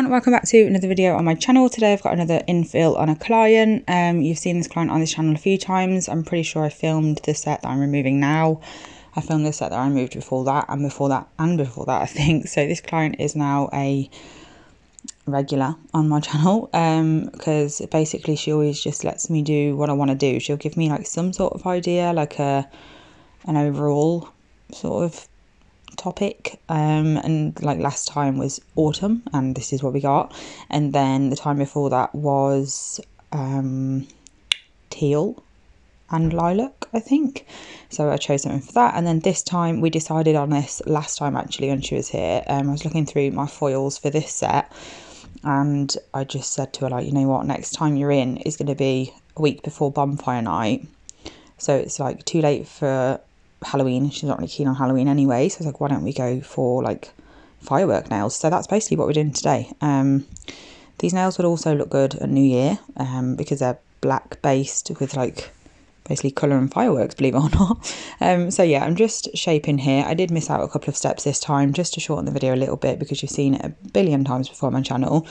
everyone, welcome back to another video on my channel. Today I've got another infill on a client. You've seen this client on this channel a few times. I'm pretty sure I filmed the set that I'm removing now. I filmed the set that I removed before that and before that and before that, I think. So this client is now a regular on my channel because basically she always just lets me do what I want to do. She'll give me like some sort of idea, like an overall sort of topic, and like last time was autumn and this is what we got, and then the time before that was teal and lilac, I think. So I chose something for that, and then this time we decided on this last time actually when she was here. I was looking through my foils for this set and I just said to her, like, you know what, next time you're in is going to be a week before Bonfire Night, so it's like too late for Halloween. She's not really keen on Halloween anyway, so I was like, why don't we go for like firework nails? So that's basically what we're doing today. These nails would also look good at New Year because they're black based with like basically colour and fireworks, believe it or not. So yeah, I'm just shaping here. I did miss out a couple of steps this time just to shorten the video a little bit because you've seen it a billion times before on my channel.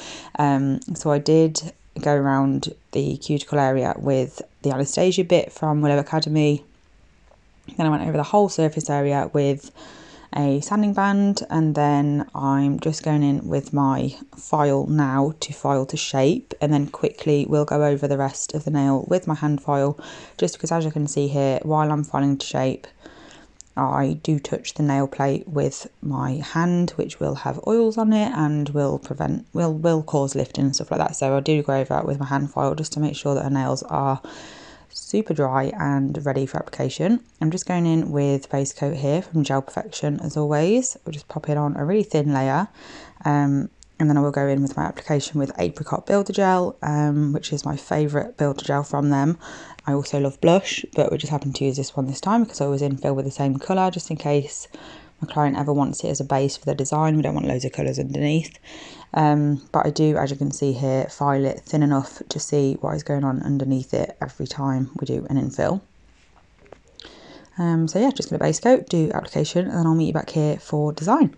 So I did go around the cuticle area with the Anastasia bit from Willow Academy. Then I went over the whole surface area with a sanding band, and then I'm just going in with my file now to file to shape, and then quickly we'll go over the rest of the nail with my hand file, just because as you can see here, while I'm filing to shape, I do touch the nail plate with my hand, which will have oils on it and will cause lifting and stuff like that. So I do go over it with my hand file just to make sure that our nails are super dry and ready for application. I'm just going in with base coat here from Gel Perfection as always. We'll just pop it on a really thin layer, and then I will go in with my application with Apricot Builder Gel, which is my favourite builder gel from them. I also love blush, but we just happened to use this one this time because I was infill with the same colour, just in case my client ever wants it as a base for the design. We don't want loads of colours underneath. But I do, as you can see here, file it thin enough to see what is going on underneath it every time we do an infill. So yeah, just going to base coat, do application, and then I'll meet you back here for design.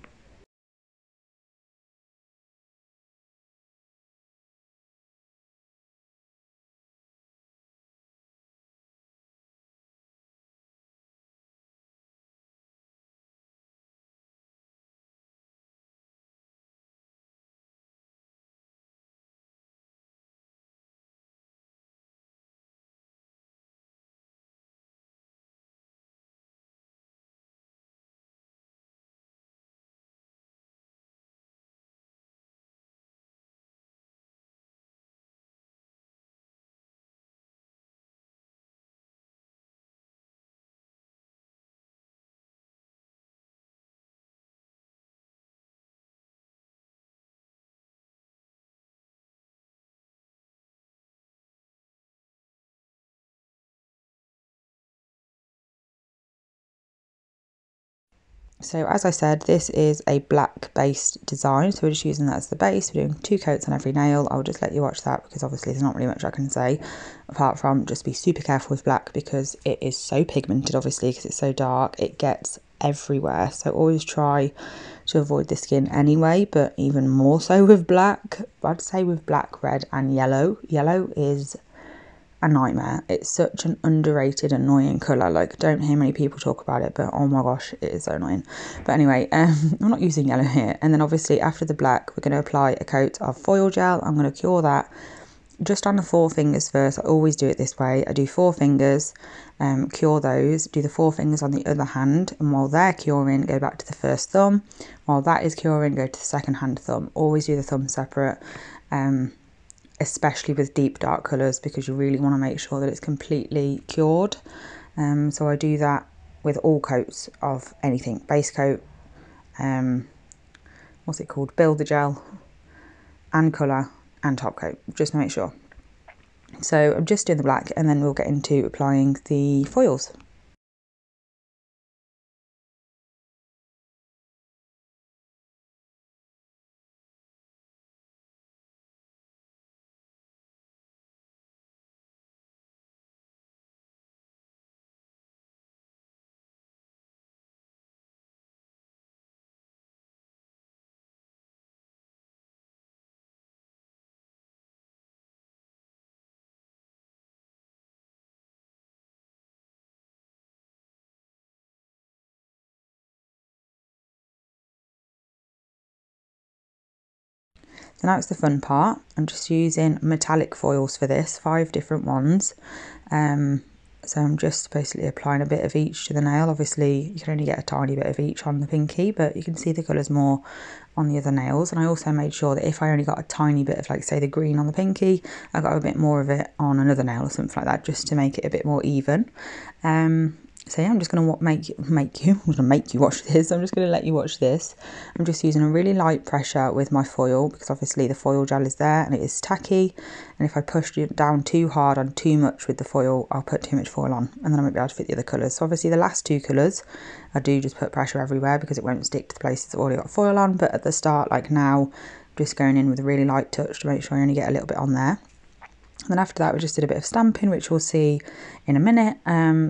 So as I said, this is a black based design, so we're just using that as the base. We're doing 2 coats on every nail. I'll just let you watch that because obviously there's not really much I can say apart from just be super careful with black because it is so pigmented, obviously, because it's so dark. It gets everywhere, so always try to avoid the skin anyway, but even more so with black. I'd say with black, red and yellow. Yellow is a nightmare. It's such an underrated, annoying colour. Like, don't hear many people talk about it, but oh my gosh, it is so annoying. But anyway, I'm not using yellow here. And then obviously after the black, we're going to apply a coat of foil gel. I'm going to cure that just on the 4 fingers first. I always do it this way. I do 4 fingers, cure those, do the 4 fingers on the other hand, and while they're curing, go back to the first thumb. While that is curing, go to the second hand thumb. Always do the thumb separate. Especially with deep dark colours, because you really want to make sure that it's completely cured. So I do that with all coats of anything, base coat, what's it called, builder gel and colour and top coat, just to make sure. So I'm just doing the black and then we'll get into applying the foils. So now it's the fun part. I'm just using metallic foils for this, 5 different ones. So I'm just basically applying a bit of each to the nail. Obviously you can only get a tiny bit of each on the pinky, but you can see the colours more on the other nails. And I also made sure that if I only got a tiny bit of, like, say, the green on the pinky, I got a bit more of it on another nail or something like that, just to make it a bit more even. So yeah, I'm just going to make you watch this. I'm just going to let you watch this. I'm just using a really light pressure with my foil, because obviously the foil gel is there and it is tacky. And if I push it down too hard on too much with the foil, I'll put too much foil on and then I won't be able to fit the other colours. So obviously the last 2 colours, I do just put pressure everywhere because it won't stick to the places I've already got foil on. But at the start, like now, I'm just going in with a really light touch to make sure I only get a little bit on there. And then after that, we just did a bit of stamping, which we'll see in a minute.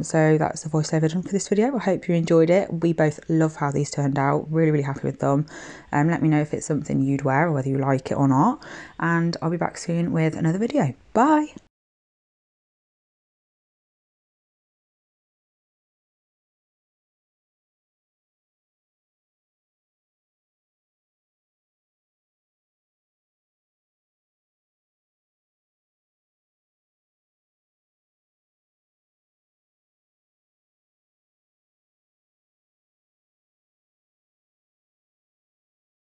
So that's the voiceover done for this video. I hope you enjoyed it. We both love how these turned out. Really, really happy with them. Let me know if it's something you'd wear or whether you like it or not. And I'll be back soon with another video. Bye.